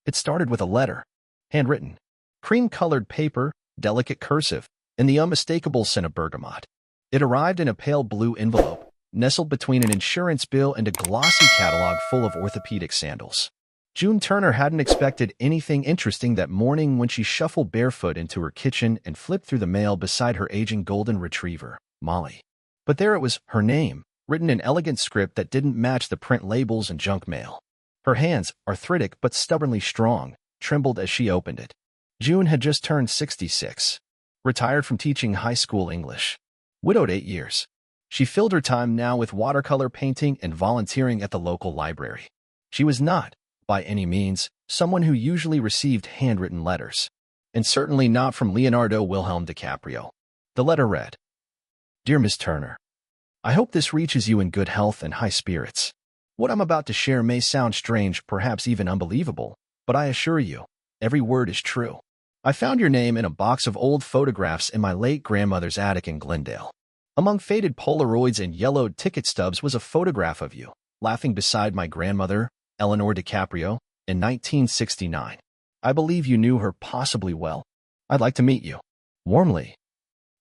It started with a letter, handwritten, cream-colored paper, delicate cursive, and the unmistakable scent of bergamot. It arrived in a pale blue envelope, nestled between an insurance bill and a glossy catalog full of orthopedic sandals. June Turner hadn't expected anything interesting that morning when she shuffled barefoot into her kitchen and flipped through the mail beside her aging golden retriever, Molly. But there it was, her name, written in elegant script that didn't match the print labels and junk mail. Her hands, arthritic but stubbornly strong, trembled as she opened it. June had just turned 66, retired from teaching high school English. Widowed 8 years. She filled her time now with watercolor painting and volunteering at the local library. She was not, by any means, someone who usually received handwritten letters, and certainly not from Leonardo Wilhelm DiCaprio. The letter read, "Dear Miss Turner, I hope this reaches you in good health and high spirits. What I'm about to share may sound strange, perhaps even unbelievable, but I assure you, every word is true. I found your name in a box of old photographs in my late grandmother's attic in Glendale. Among faded Polaroids and yellowed ticket stubs was a photograph of you, laughing beside my grandmother, Eleanor DiCaprio, in 1969. I believe you knew her possibly well. I'd like to meet you. Warmly,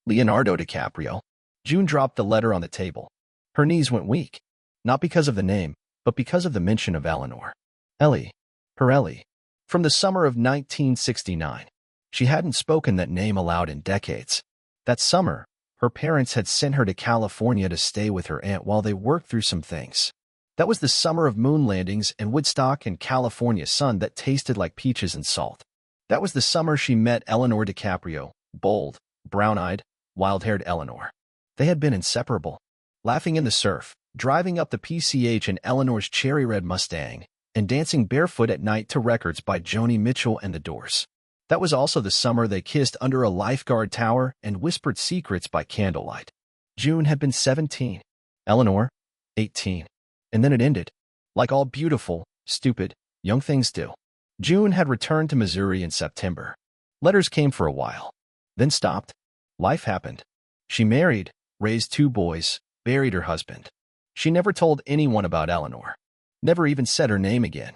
Leonardo DiCaprio." June dropped the letter on the table. Her knees went weak, not because of the name, but because of the mention of Eleanor. Ellie. Her Ellie. From the summer of 1969. She hadn't spoken that name aloud in decades. That summer, her parents had sent her to California to stay with her aunt while they worked through some things. That was the summer of moon landings and Woodstock and California sun that tasted like peaches and salt. That was the summer she met Eleanor DiCaprio, bold, brown-eyed, wild-haired Eleanor. They had been inseparable, laughing in the surf, driving up the PCH in Eleanor's cherry-red Mustang, and dancing barefoot at night to records by Joni Mitchell and The Doors. That was also the summer they kissed under a lifeguard tower and whispered secrets by candlelight. June had been 17, Eleanor, 18. And then it ended, like all beautiful, stupid, young things do. June had returned to Missouri in September. Letters came for a while, then stopped. Life happened. She married, raised 2 boys, buried her husband. She never told anyone about Eleanor, never even said her name again,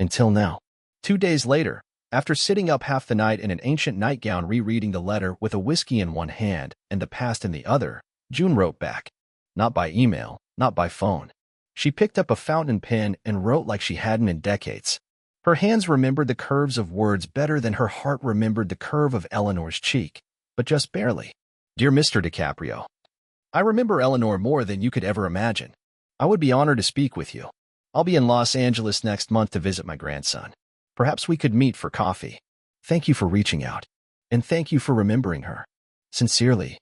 until now. 2 days later, after sitting up half the night in an ancient nightgown rereading the letter with a whiskey in one hand and the past in the other, June wrote back. Not by email, not by phone. She picked up a fountain pen and wrote like she hadn't in decades. Her hands remembered the curves of words better than her heart remembered the curve of Eleanor's cheek, but just barely. Dear Mr. DiCaprio, I remember Eleanor more than you could ever imagine. I would be honored to speak with you. I'll be in Los Angeles next month to visit my grandson. Perhaps we could meet for coffee. Thank you for reaching out, and thank you for remembering her. Sincerely,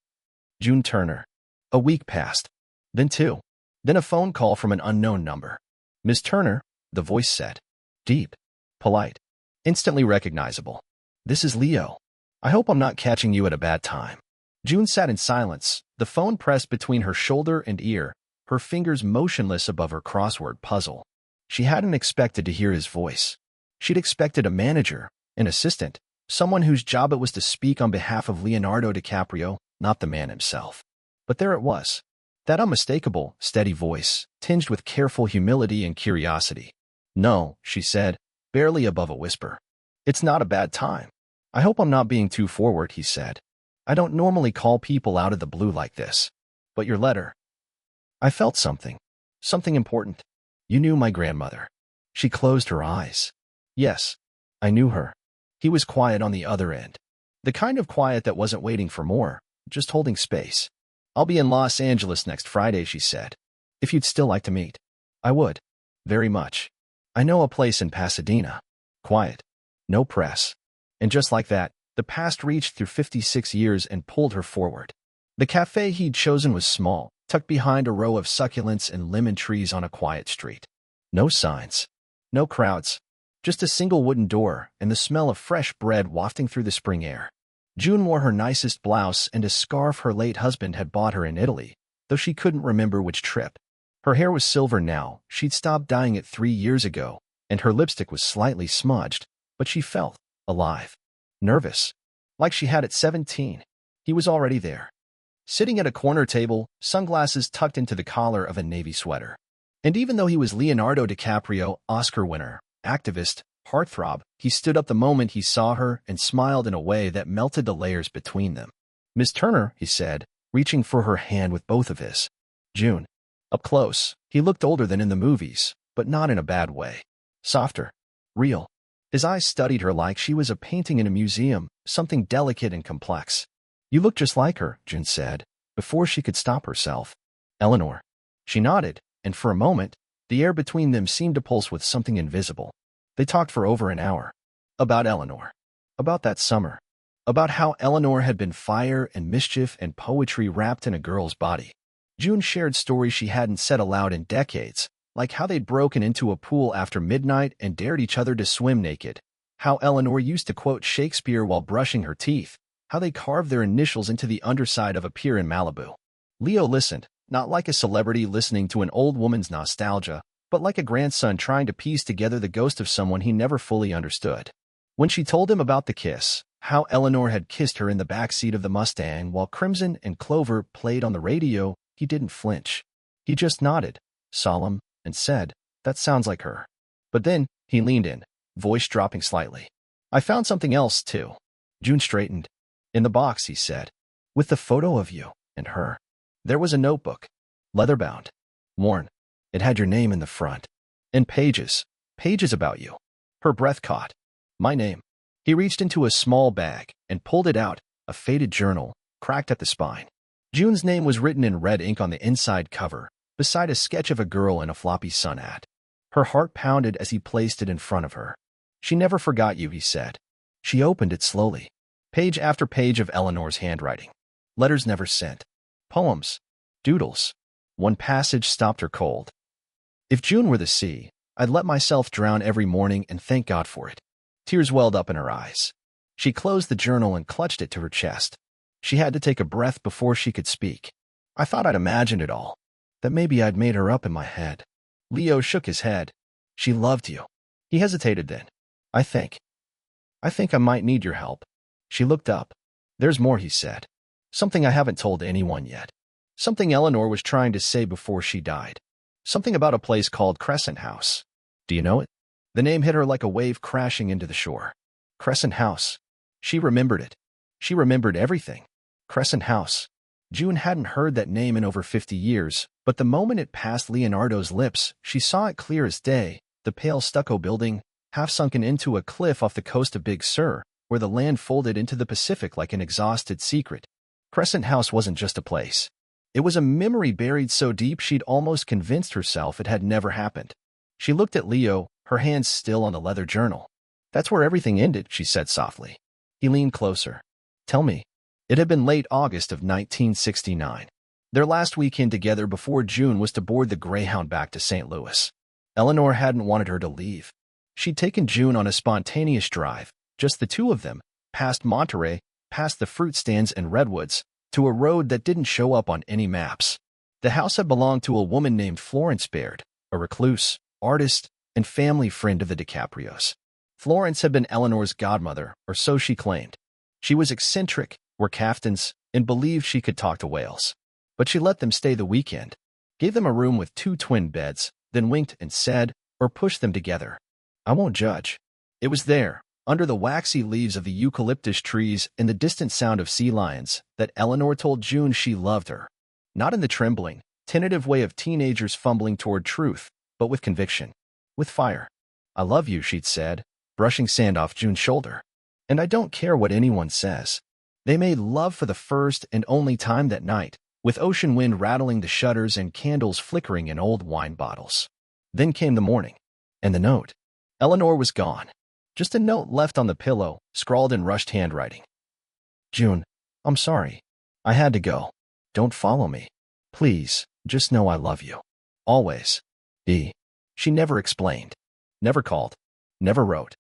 June Turner. A week passed, then 2. Then a phone call from an unknown number. Miss Turner, the voice said. Deep, polite, instantly recognizable. This is Leo. I hope I'm not catching you at a bad time. June sat in silence, the phone pressed between her shoulder and ear, her fingers motionless above her crossword puzzle. She hadn't expected to hear his voice. She'd expected a manager, an assistant, someone whose job it was to speak on behalf of Leonardo DiCaprio, not the man himself. But there it was. That unmistakable, steady voice, tinged with careful humility and curiosity. No, she said, barely above a whisper. It's not a bad time. I hope I'm not being too forward, he said. I don't normally call people out of the blue like this. But your letter. I felt something. Something important. You knew my grandmother. She closed her eyes. Yes, I knew her. He was quiet on the other end. The kind of quiet that wasn't waiting for more, just holding space. I'll be in Los Angeles next Friday, she said. If you'd still like to meet. I would. Very much. I know a place in Pasadena. Quiet. No press. And just like that, the past reached through 56 years and pulled her forward. The cafe he'd chosen was small, tucked behind a row of succulents and lemon trees on a quiet street. No signs. No crowds. Just a single wooden door and the smell of fresh bread wafting through the spring air. June wore her nicest blouse and a scarf her late husband had bought her in Italy, though she couldn't remember which trip. Her hair was silver now, she'd stopped dyeing it 3 years ago, and her lipstick was slightly smudged, but she felt alive. Nervous. Like she had at 17. He was already there. Sitting at a corner table, sunglasses tucked into the collar of a navy sweater. And even though he was Leonardo DiCaprio, Oscar winner, activist, Heartthrob, he stood up the moment he saw her and smiled in a way that melted the layers between them. "Miss Turner," he said, reaching for her hand with both of his. "June." Up close, he looked older than in the movies, but not in a bad way. Softer. Real. His eyes studied her like she was a painting in a museum, something delicate and complex. "You look just like her," June said, before she could stop herself. "Eleanor." She nodded, and for a moment, the air between them seemed to pulse with something invisible. They talked for over an hour. About Eleanor. About that summer. About how Eleanor had been fire and mischief and poetry wrapped in a girl's body. June shared stories she hadn't said aloud in decades, like how they'd broken into a pool after midnight and dared each other to swim naked, how Eleanor used to quote Shakespeare while brushing her teeth, how they carved their initials into the underside of a pier in Malibu. Leo listened, not like a celebrity listening to an old woman's nostalgia, but like a grandson trying to piece together the ghost of someone he never fully understood. When she told him about the kiss, how Eleanor had kissed her in the backseat of the Mustang while Crimson and Clover played on the radio, he didn't flinch. He just nodded, solemn, and said, "That sounds like her." But then, he leaned in, voice dropping slightly. "I found something else, too." June straightened. "In the box," he said, "with the photo of you and her. There was a notebook, leather-bound, worn. It had your name in the front. And pages about you." Her breath caught. "My name." He reached into a small bag and pulled it out, a faded journal, cracked at the spine. June's name was written in red ink on the inside cover, beside a sketch of a girl in a floppy sun hat. Her heart pounded as he placed it in front of her. "She never forgot you," he said. She opened it slowly. Page after page of Eleanor's handwriting. Letters never sent. Poems. Doodles. One passage stopped her cold. "If June were the sea, I'd let myself drown every morning and thank God for it." Tears welled up in her eyes. She closed the journal and clutched it to her chest. She had to take a breath before she could speak. "I thought I'd imagined it all. That maybe I'd made her up in my head." Leo shook his head. "She loved you." He hesitated then. I think I might need your help." She looked up. "There's more," he said. "Something I haven't told anyone yet. Something Eleanor was trying to say before she died. Something about a place called Crescent House. Do you know it?" The name hit her like a wave crashing into the shore. Crescent House. She remembered it. She remembered everything. Crescent House. June hadn't heard that name in over 50 years, but the moment it passed Leonardo's lips, she saw it clear as day, the pale stucco building, half sunken into a cliff off the coast of Big Sur, where the land folded into the Pacific like an exhausted secret. Crescent House wasn't just a place. It was a memory buried so deep she'd almost convinced herself it had never happened. She looked at Leo, her hands still on the leather journal. "That's where everything ended," she said softly. He leaned closer. "Tell me." It had been late August of 1969. Their last weekend together before June was to board the Greyhound back to St. Louis. Eleanor hadn't wanted her to leave. She'd taken June on a spontaneous drive, just the two of them, past Monterey, past the fruit stands and redwoods, to a road that didn't show up on any maps. The house had belonged to a woman named Florence Baird, a recluse, artist, and family friend of the DiCaprios. Florence had been Eleanor's godmother, or so she claimed. She was eccentric, wore caftans, and believed she could talk to whales. But she let them stay the weekend, gave them a room with 2 twin beds, then winked and said, or pushed them together, "I won't judge." It was there, under the waxy leaves of the eucalyptus trees and the distant sound of sea lions, that Eleanor told June she loved her. Not in the trembling, tentative way of teenagers fumbling toward truth, but with conviction. With fire. "I love you," she'd said, brushing sand off June's shoulder. "And I don't care what anyone says." They made love for the first and only time that night, with ocean wind rattling the shutters and candles flickering in old wine bottles. Then came the morning. And the note. Eleanor was gone. Just a note left on the pillow, scrawled in rushed handwriting. "June, I'm sorry. I had to go. Don't follow me. Please, just know I love you. Always. E." She never explained. Never called. Never wrote.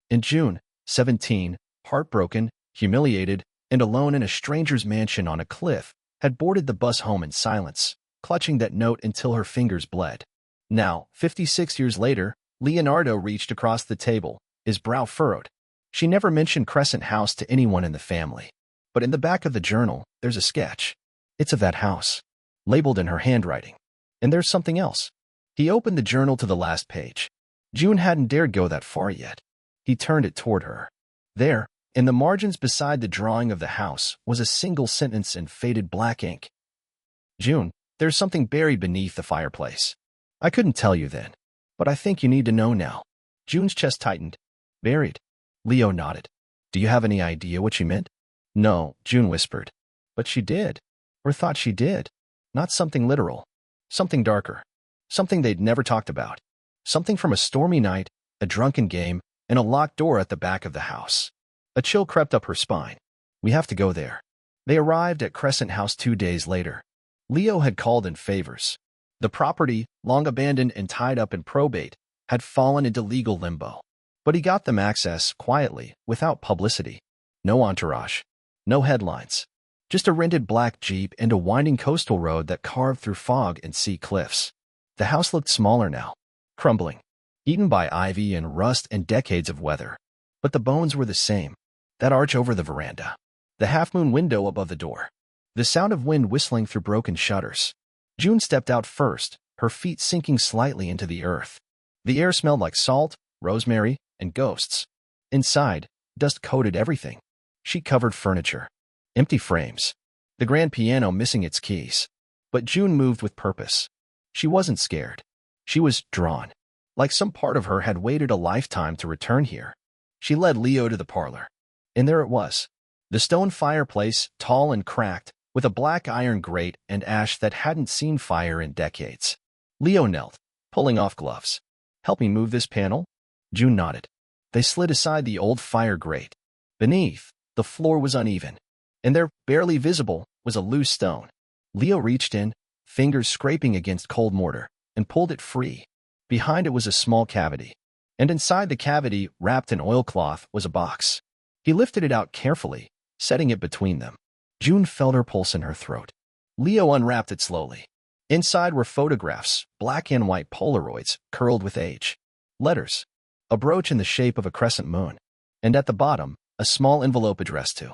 In June, 17, heartbroken, humiliated, and alone in a stranger's mansion on a cliff, had boarded the bus home in silence, clutching that note until her fingers bled. Now, 56 years later, Leonardo reached across the table, his brow furrowed. She never mentioned Crescent House to anyone in the family. But in the back of the journal, there's a sketch. It's of that house, labeled in her handwriting. And there's something else. He opened the journal to the last page. June hadn't dared go that far yet. He turned it toward her. There, in the margins beside the drawing of the house, was a single sentence in faded black ink. June, there's something buried beneath the fireplace. I couldn't tell you then, but I think you need to know now. June's chest tightened. Buried? Leo nodded. Do you have any idea what she meant? No, June whispered. But she did, or thought she did. Not something literal. Something darker. Something they'd never talked about. Something from a stormy night, a drunken game, and a locked door at the back of the house. A chill crept up her spine. We have to go there. They arrived at Crescent House 2 days later. Leo had called in favors. The property, long abandoned and tied up in probate, had fallen into legal limbo. But he got them access quietly, without publicity. No entourage. No headlines. Just a rented black Jeep and a winding coastal road that carved through fog and sea cliffs. The house looked smaller now, crumbling, eaten by ivy and rust and decades of weather. But the bones were the same. That arch over the veranda. The half-moon window above the door. The sound of wind whistling through broken shutters. June stepped out first, her feet sinking slightly into the earth. The air smelled like salt, rosemary, and ghosts. Inside, dust coated everything. Sheet-covered furniture. Empty frames. The grand piano missing its keys. But June moved with purpose. She wasn't scared. She was drawn. Like some part of her had waited a lifetime to return here. She led Leo to the parlor. And there it was. The stone fireplace, tall and cracked, with a black iron grate and ash that hadn't seen fire in decades. Leo knelt, pulling off gloves. Help me move this panel? June nodded. They slid aside the old fire grate. Beneath, the floor was uneven, and there, barely visible, was a loose stone. Leo reached in, fingers scraping against cold mortar, and pulled it free. Behind it was a small cavity, and inside the cavity, wrapped in oilcloth, was a box. He lifted it out carefully, setting it between them. June felt her pulse in her throat. Leo unwrapped it slowly. Inside were photographs, black and white Polaroids, curled with age. Letters. A brooch in the shape of a crescent moon. And at the bottom, a small envelope addressed to.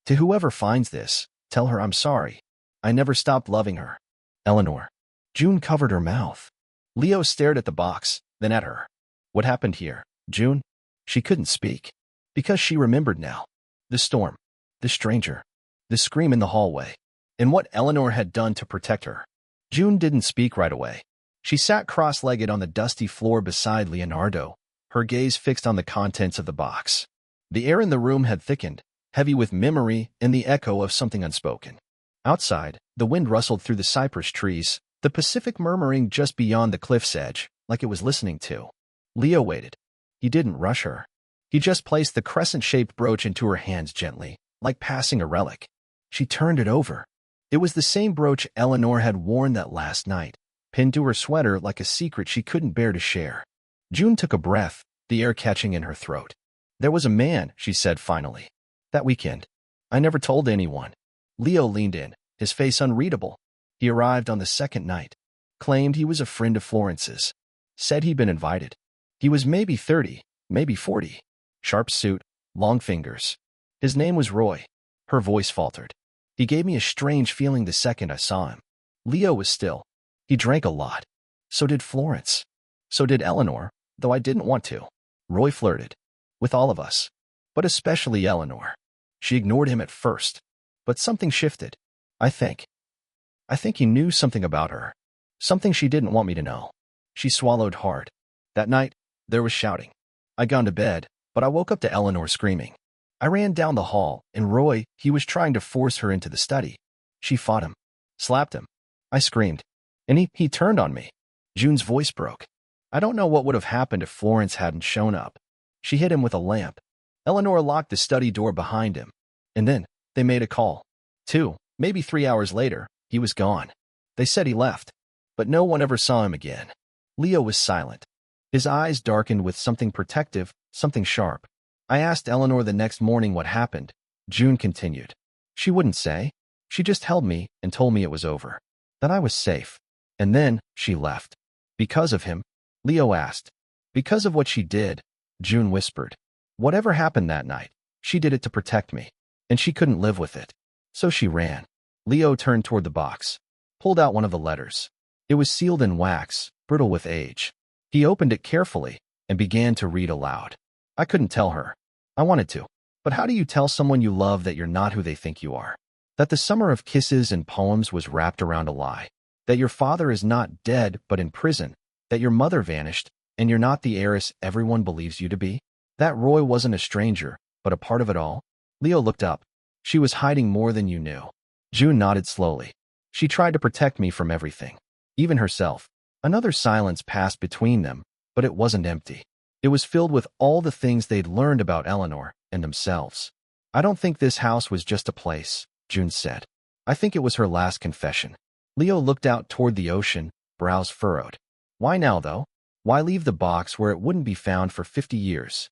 To whoever finds this, tell her I'm sorry. I never stopped loving her. Eleanor. June covered her mouth. Leo stared at the box, then at her. What happened here, June? She couldn't speak. Because she remembered now. The storm. The stranger. The scream in the hallway. And what Eleanor had done to protect her. June didn't speak right away. She sat cross-legged on the dusty floor beside Leonardo, her gaze fixed on the contents of the box. The air in the room had thickened, heavy with memory and the echo of something unspoken. Outside, the wind rustled through the cypress trees, the Pacific murmuring just beyond the cliff's edge, like it was listening to. Leo waited. He didn't rush her. He just placed the crescent-shaped brooch into her hands gently, like passing a relic. She turned it over. It was the same brooch Eleanor had worn that last night, pinned to her sweater like a secret she couldn't bear to share. June took a breath, the air catching in her throat. There was a man, she said finally. That weekend. I never told anyone. Leo leaned in, his face unreadable. He arrived on the second night. Claimed he was a friend of Florence's. Said he'd been invited. He was maybe 30, maybe 40. Sharp suit, long fingers. His name was Roy. Her voice faltered. He gave me a strange feeling the second I saw him. Leo was still. He drank a lot. So did Florence. So did Eleanor, though I didn't want to. Roy flirted. With all of us. But especially Eleanor. She ignored him at first. But something shifted. I think he knew something about her. Something she didn't want me to know. She swallowed hard. That night, there was shouting. I'd gone to bed, but I woke up to Eleanor screaming. I ran down the hall, and Roy, he was trying to force her into the study. She fought him. Slapped him. I screamed. And he turned on me. June's voice broke. I don't know what would have happened if Florence hadn't shown up. She hit him with a lamp. Eleanor locked the study door behind him. And then, they made a call. 2, maybe 3 hours later, he was gone. They said he left. But no one ever saw him again. Leo was silent. His eyes darkened with something protective, something sharp. I asked Eleanor the next morning what happened. June continued. She wouldn't say. She just held me and told me it was over. That I was safe. And then, she left. Because of him? Leo asked. Because of what she did, June whispered. Whatever happened that night, she did it to protect me. And she couldn't live with it. So she ran. Leo turned toward the box. Pulled out one of the letters. It was sealed in wax, brittle with age. He opened it carefully and began to read aloud. I couldn't tell her. I wanted to. But how do you tell someone you love that you're not who they think you are? That the summer of kisses and poems was wrapped around a lie? That your father is not dead but in prison? That your mother vanished and you're not the heiress everyone believes you to be? That Roy wasn't a stranger, but a part of it all? Leo looked up. She was hiding more than you knew. June nodded slowly. She tried to protect me from everything. Even herself. Another silence passed between them, but it wasn't empty. It was filled with all the things they'd learned about Eleanor and themselves. I don't think this house was just a place, June said. I think it was her last confession. Leo looked out toward the ocean, brows furrowed. Why now, though? Why leave the box where it wouldn't be found for 50 years?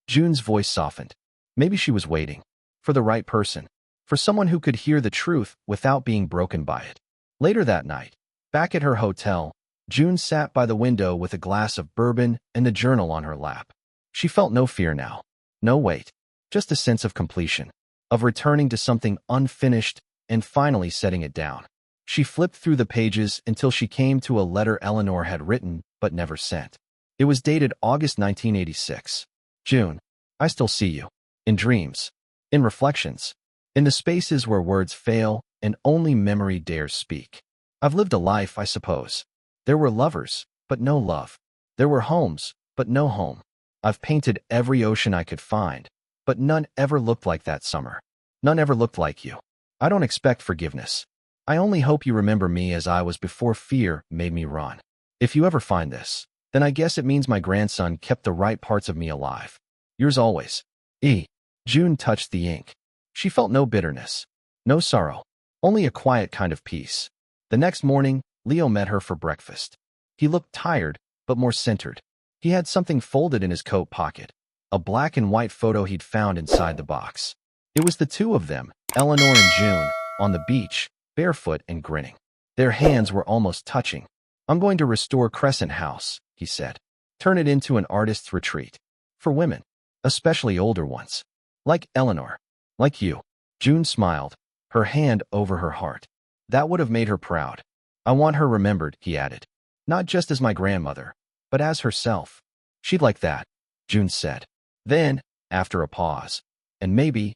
June's voice softened. Maybe she was waiting. For the right person. For someone who could hear the truth without being broken by it. Later that night, back at her hotel, June sat by the window with a glass of bourbon and the journal on her lap. She felt no fear now. No weight. Just a sense of completion. Of returning to something unfinished and finally setting it down. She flipped through the pages until she came to a letter Eleanor had written but never sent. It was dated August 1986. June, I still see you. In dreams. In reflections. In the spaces where words fail and only memory dares speak. I've lived a life, I suppose. There were lovers, but no love. There were homes, but no home. I've painted every ocean I could find, but none ever looked like that summer. None ever looked like you. I don't expect forgiveness. I only hope you remember me as I was before fear made me run. If you ever find this, then I guess it means my grandson kept the right parts of me alive. Yours always. E. June touched the ink. She felt no bitterness, no sorrow, only a quiet kind of peace. The next morning, Leo met her for breakfast. He looked tired, but more centered. He had something folded in his coat pocket, a black and white photo he'd found inside the box. It was the two of them, Eleanor and June, on the beach, barefoot and grinning. Their hands were almost touching. I'm going to restore Crescent House, he said. Turn it into an artist's retreat. For women. Especially older ones. Like Eleanor. Like you. June smiled, her hand over her heart. That would have made her proud. I want her remembered, he added. Not just as my grandmother, but as herself. She'd like that, June said. Then, after a pause, and maybe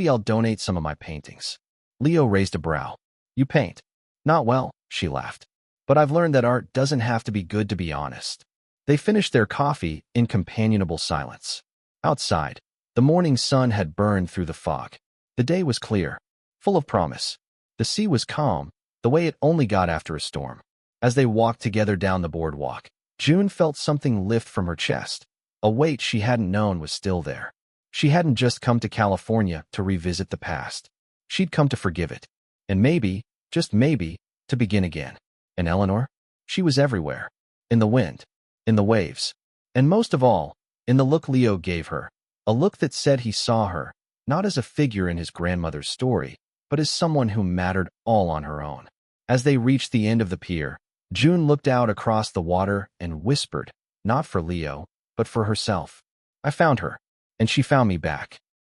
I'll donate some of my paintings. Leo raised a brow. You paint? Not well, she laughed. But I've learned that art doesn't have to be good to be honest. They finished their coffee in companionable silence. Outside, the morning sun had burned through the fog. The day was clear, full of promise. The sea was calm, the way it only got after a storm. As they walked together down the boardwalk, June felt something lift from her chest. A weight she hadn't known was still there. She hadn't just come to California to revisit the past. She'd come to forgive it. And maybe, just maybe, to begin again. And Eleanor? She was everywhere. In the wind. In the waves. And most of all, in the look Leo gave her. A look that said he saw her, not as a figure in his grandmother's story, but as someone who mattered all on her own. As they reached the end of the pier, June looked out across the water and whispered, not for Leo, but for herself. I found her, and she found me back.